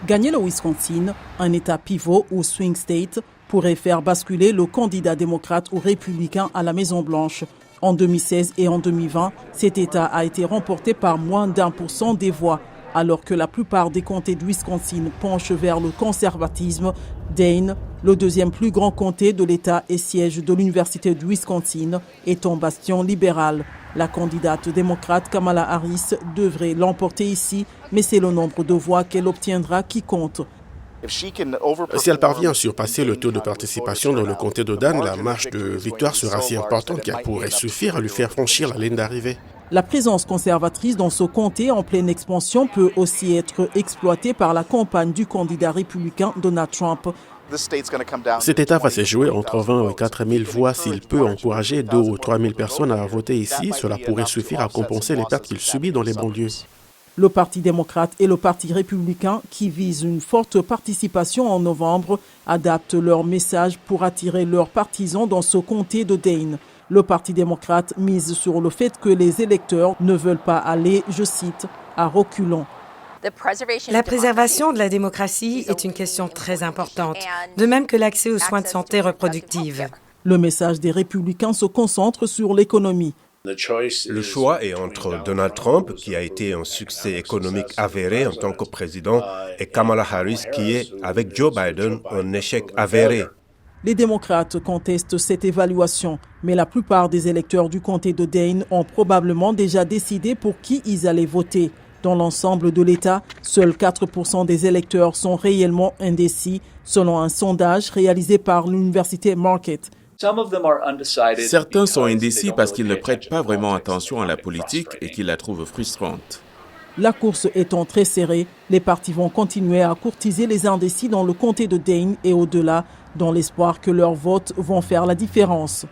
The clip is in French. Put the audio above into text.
Gagner le Wisconsin, un État pivot ou swing state, pourrait faire basculer le candidat démocrate ou républicain à la Maison-Blanche. En 2016 et en 2020, cet État a été remporté par moins d'1% des voix. Alors que la plupart des comtés du Wisconsin penchent vers le conservatisme, Dane, le deuxième plus grand comté de l'État et siège de l'Université du Wisconsin, est un bastion libéral. La candidate démocrate Kamala Harris devrait l'emporter ici, mais c'est le nombre de voix qu'elle obtiendra qui compte. Si elle parvient à surpasser le taux de participation dans le comté de Dane, la marge de victoire sera si importante qu'elle pourrait suffire à lui faire franchir la ligne d'arrivée. La présence conservatrice dans ce comté en pleine expansion peut aussi être exploitée par la campagne du candidat républicain Donald Trump. Cet État va se jouer entre 20 et 4 000 voix. S'il peut encourager 2 ou 3 000 personnes à voter ici, cela pourrait suffire à compenser les pertes qu'il subit dans les banlieues. Le Parti démocrate et le Parti républicain, qui visent une forte participation en novembre, adaptent leur message pour attirer leurs partisans dans ce comté de Dane. Le Parti démocrate mise sur le fait que les électeurs ne veulent pas aller, je cite, à reculons. La préservation de la démocratie est une question très importante, de même que l'accès aux soins de santé reproductive. Le message des républicains se concentre sur l'économie. Le choix est entre Donald Trump, qui a été un succès économique avéré en tant que président, et Kamala Harris, qui est, avec Joe Biden, un échec avéré. Les démocrates contestent cette évaluation, mais la plupart des électeurs du comté de Dane ont probablement déjà décidé pour qui ils allaient voter. Dans l'ensemble de l'État, seuls 4% des électeurs sont réellement indécis, selon un sondage réalisé par l'université Marquette. Certains sont indécis parce qu'ils ne prêtent pas vraiment attention à la politique et qu'ils la trouvent frustrante. La course étant très serrée, les partis vont continuer à courtiser les indécis dans le comté de Dane et au-delà, dans l'espoir que leurs votes vont faire la différence.